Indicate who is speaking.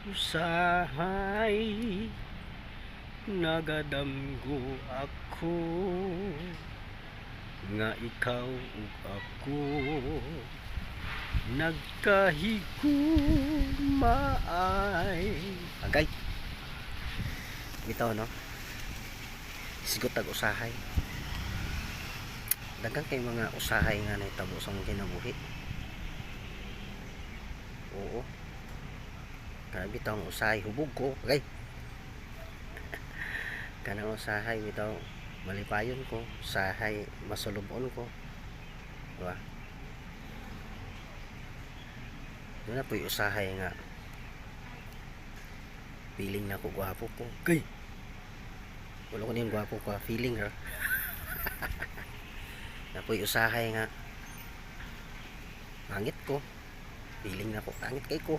Speaker 1: usahay nagadamgo ako nga ikaw ug ako nagkahigumay. Agay bitaw no, sigot tag usahay. Daghang kay mga usahay nga nahitabo sa mong kinabuhi. Oo, kana bitaw ang usahay hubog ko. Agay kanang usahay bitaw malipayon ko, usahay masulubon ko, diba? Doon na po yung usahay nga feeling na ko gwapo ko. Kay wala ko na yung gwapo ko, feeling ha. Na po yung usahay nga pangit ko, feeling na ko pangit kay ko.